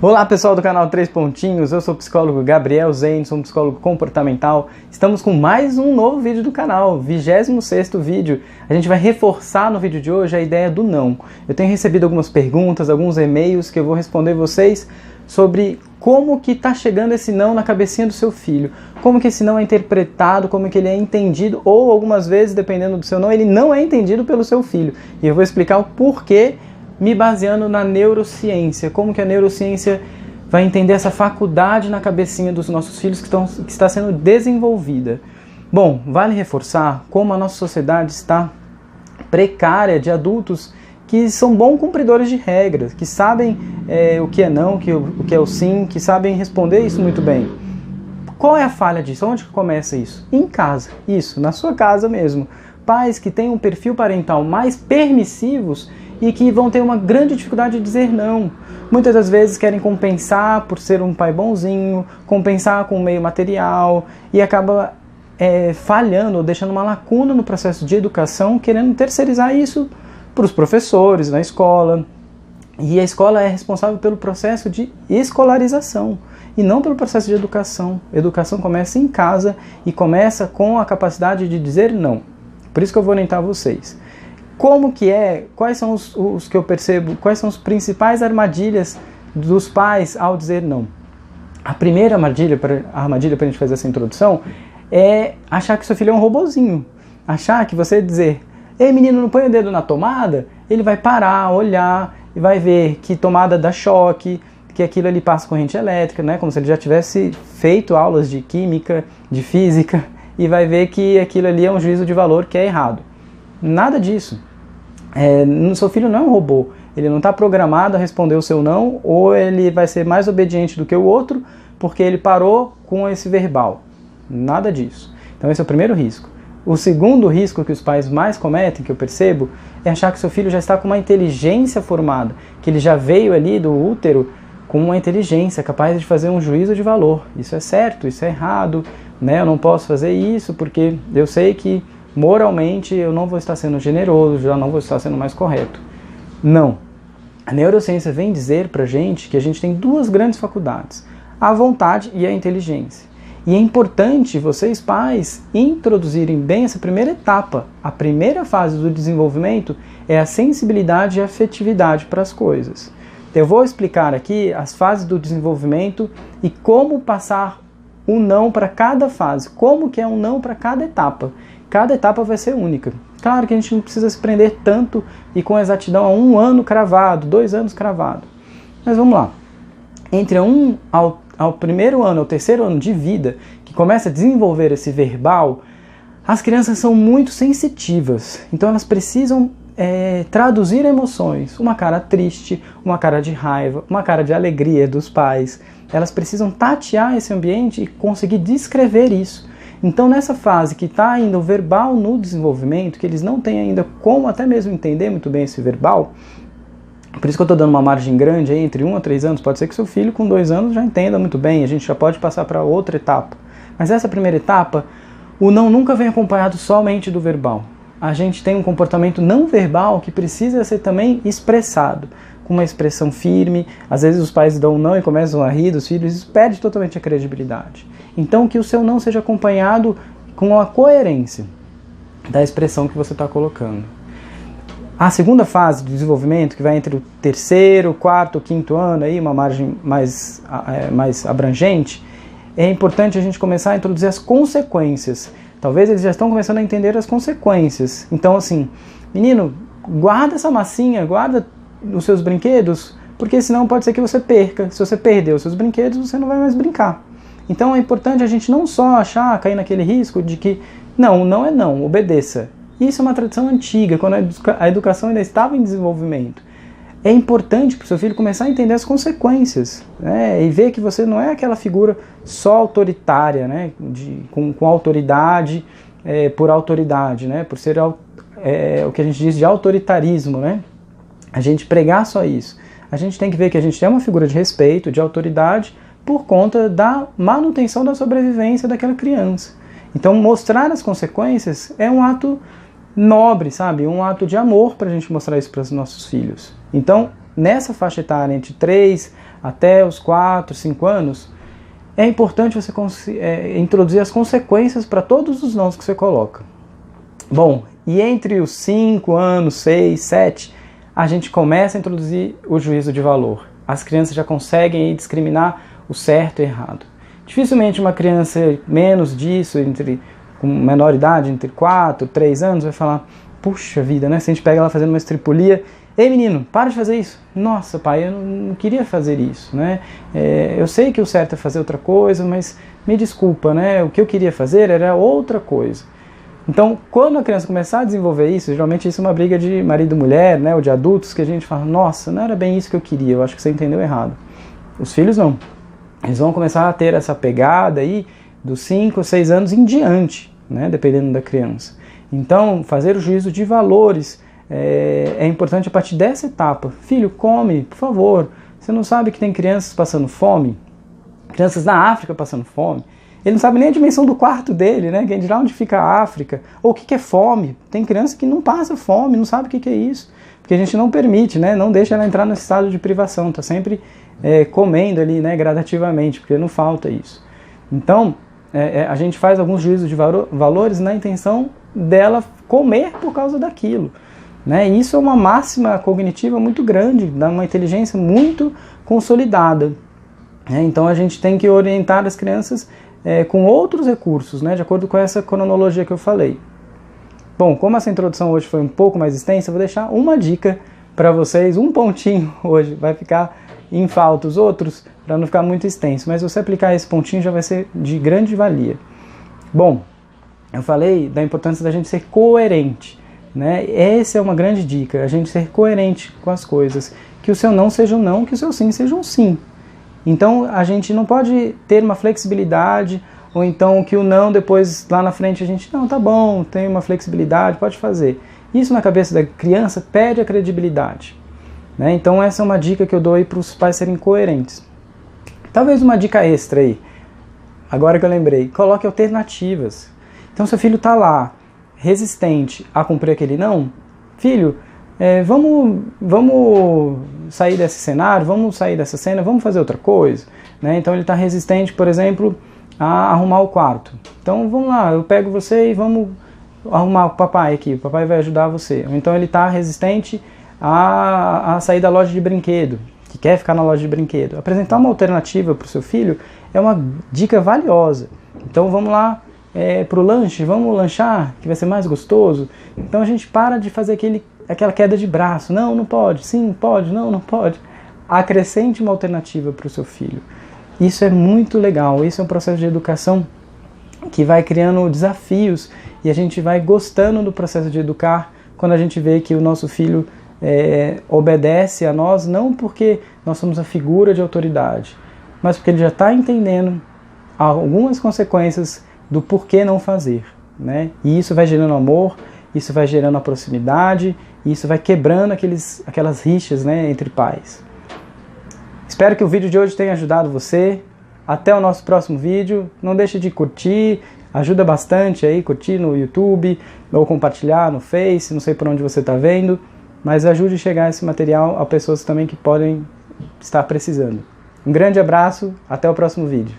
Olá pessoal do canal 3 Pontinhos, eu sou o psicólogo Gabriel Zen, sou um psicólogo comportamental. Estamos com mais um novo vídeo do canal, 26º vídeo. A gente vai reforçar no vídeo de hoje a ideia do não. Eu tenho recebido algumas perguntas, alguns e-mails que eu vou responder vocês sobre como que está chegando esse não na cabecinha do seu filho. Como que esse não é interpretado, como que ele é entendido, ou algumas vezes, dependendo do seu não, ele não é entendido pelo seu filho. E eu vou explicar o porquê, me baseando na neurociência, como que a neurociência vai entender essa faculdade na cabecinha dos nossos filhos que está sendo desenvolvida. Bom, vale reforçar como a nossa sociedade está precária de adultos que são bons cumpridores de regras, que sabem o que é não, o que é o sim, que sabem responder isso muito bem. Qual é a falha disso? Onde que começa isso? Em casa, isso, na sua casa mesmo. Pais que têm um perfil parental mais permissivos e que vão ter uma grande dificuldade de dizer não. Muitas das vezes querem compensar por ser um pai bonzinho, compensar com o meio material e acaba falhando, deixando uma lacuna no processo de educação, querendo terceirizar isso para os professores na escola. E a escola é responsável pelo processo de escolarização e não pelo processo de educação. A educação começa em casa e começa com a capacidade de dizer não. Por isso que eu vou orientar vocês. Como que quais são os que eu percebo, quais são as principais armadilhas dos pais ao dizer não? A primeira armadilha para a gente fazer essa introdução é achar que seu filho é um robozinho. Achar que você dizer, ei menino, não põe o dedo na tomada, ele vai parar, olhar e vai ver que tomada dá choque, que aquilo ali passa corrente elétrica, né? Como se ele já tivesse feito aulas de química, de física, e vai ver que aquilo ali é um juízo de valor que é errado. Nada disso. Seu filho não é um robô. Ele não está programado a responder o seu não, ou ele vai ser mais obediente do que o outro, porque ele parou com esse verbal. Nada disso. Então esse é o primeiro risco. O segundo risco que os pais mais cometem, que eu percebo, é achar que seu filho já está com uma inteligência formada, que ele já veio ali do útero com uma inteligência capaz de fazer um juízo de valor. Isso é certo, isso é errado, né? Eu não posso fazer isso porque eu sei que moralmente eu não vou estar sendo generoso, já não vou estar sendo mais correto. Não. A neurociência vem dizer pra gente que a gente tem duas grandes faculdades, a vontade e a inteligência. E é importante vocês, pais, introduzirem bem essa primeira etapa. A primeira fase do desenvolvimento é a sensibilidade e a afetividade para as coisas. Eu vou explicar aqui as fases do desenvolvimento e como passar um não para cada fase, como que é um não para cada etapa. Cada etapa vai ser única. Claro que a gente não precisa se prender tanto e com exatidão a 1 ano cravado, 2 anos cravado. Mas vamos lá. Entre ao primeiro ano, ao terceiro ano de vida, que começa a desenvolver esse verbal, as crianças são muito sensitivas. Então elas precisam traduzir emoções. Uma cara triste, uma cara de raiva, uma cara de alegria dos pais. Elas precisam tatear esse ambiente e conseguir descrever isso. Então nessa fase que está ainda o verbal no desenvolvimento, que eles não têm ainda como até mesmo entender muito bem esse verbal, por isso que eu estou dando uma margem grande aí, entre 1 a 3 anos, pode ser que seu filho com 2 anos já entenda muito bem, a gente já pode passar para outra etapa. Mas essa primeira etapa, o não nunca vem acompanhado somente do verbal. A gente tem um comportamento não verbal que precisa ser também expressado, com uma expressão firme. Às vezes os pais dão um não e começam a rir dos filhos, isso perde totalmente a credibilidade. Então que o seu não seja acompanhado com a coerência da expressão que você está colocando. A segunda fase do desenvolvimento, que vai entre o 3º, 4º, 5º ano, aí, uma margem mais abrangente, é importante a gente começar a introduzir as consequências. Talvez eles já estão começando a entender as consequências. Então assim, menino, guarda essa massinha, guarda os seus brinquedos, porque senão pode ser que você perca. Se você perder os seus brinquedos, você não vai mais brincar. Então é importante a gente não só cair naquele risco de que não é não, obedeça. Isso é uma tradição antiga, quando a educação ainda estava em desenvolvimento. É importante para o seu filho começar a entender as consequências, né? E ver que você não é aquela figura só autoritária, né? Com autoridade, por autoridade, né? Por ser o que a gente diz de autoritarismo, né? A gente pregar só isso. A gente tem que ver que a gente é uma figura de respeito, de autoridade, por conta da manutenção da sobrevivência daquela criança. Então mostrar as consequências é um ato nobre, sabe? Um ato de amor para a gente mostrar isso para os nossos filhos. Então, nessa faixa etária entre 3 até os 4, 5 anos, é importante você introduzir as consequências para todos os nãos que você coloca. Bom, e entre os 5 anos, 6, 7, a gente começa a introduzir o juízo de valor. As crianças já conseguem aí discriminar o certo e errado. Dificilmente uma criança menos disso, com menor idade, entre 4, 3 anos, vai falar, puxa vida, né? Se a gente pega ela fazendo uma estripulia, ei menino, para de fazer isso. Nossa pai, eu não queria fazer isso, né? Eu sei que o certo é fazer outra coisa, mas me desculpa, né? O que eu queria fazer era outra coisa. Então, quando a criança começar a desenvolver isso, geralmente isso é uma briga de marido e mulher, né? Ou de adultos, que a gente fala, nossa, não era bem isso que eu queria, eu acho que você entendeu errado. Os filhos não. Eles vão começar a ter essa pegada aí dos 5 ou 6 anos em diante, né? Dependendo da criança. Então, fazer o juízo de valores é importante a partir dessa etapa. Filho, come, por favor. Você não sabe que tem crianças passando fome? Crianças na África passando fome. Ele não sabe nem a dimensão do quarto dele, né? Quem dirá onde fica a África. Ou o que é fome. Tem criança que não passa fome, não sabe o que é isso. Porque a gente não permite, né? Não deixa ela entrar nesse estado de privação. Está sempre comendo ali, né? Gradativamente, porque não falta isso. Então, a gente faz alguns juízos de valores na intenção dela comer por causa daquilo. Né? E isso é uma máxima cognitiva muito grande, dá uma inteligência muito consolidada. Né? Então a gente tem que orientar as crianças com outros recursos, né? De acordo com essa cronologia que eu falei. Bom, como essa introdução hoje foi um pouco mais extensa, eu vou deixar uma dica para vocês, um pontinho hoje, vai ficar em falta os outros, para não ficar muito extenso, mas se você aplicar esse pontinho já vai ser de grande valia. Bom, eu falei da importância da gente ser coerente. Né? Essa é uma grande dica, a gente ser coerente com as coisas, que o seu não seja um não, que o seu sim seja um sim. Então a gente não pode ter uma flexibilidade, ou então que o não depois lá na frente a gente, não, tá bom, tem uma flexibilidade, pode fazer. Isso na cabeça da criança perde a credibilidade. Né? Então essa é uma dica que eu dou aí para os pais serem coerentes. Talvez uma dica extra aí, agora que eu lembrei, coloque alternativas. Então seu filho está lá, resistente a cumprir aquele não, filho, vamos sair desse cenário, vamos sair dessa cena, vamos fazer outra coisa. Né? Então ele está resistente, por exemplo, a arrumar o quarto. Então vamos lá, eu pego você e vamos arrumar o papai aqui, o papai vai ajudar você. Ou então ele está resistente a sair da loja de brinquedo, que quer ficar na loja de brinquedo. Apresentar uma alternativa para o seu filho é uma dica valiosa. Então vamos lá para o lanche, vamos lanchar, que vai ser mais gostoso. Então a gente para de fazer aquela queda de braço. Não, não pode, sim, pode, não, não pode. Acrescente uma alternativa para o seu filho. Isso é muito legal, isso é um processo de educação que vai criando desafios e a gente vai gostando do processo de educar quando a gente vê que o nosso filho obedece a nós, não porque nós somos a figura de autoridade, mas porque ele já está entendendo algumas consequências do porquê não fazer. Né? E isso vai gerando amor, isso vai gerando a proximidade, e isso vai quebrando aquelas rixas, né, entre pais. Espero que o vídeo de hoje tenha ajudado você. Até o nosso próximo vídeo. Não deixe de curtir, ajuda bastante aí, curtir no YouTube, ou compartilhar no Face, não sei por onde você está vendo, mas ajude a chegar esse material a pessoas também que podem estar precisando. Um grande abraço, até o próximo vídeo.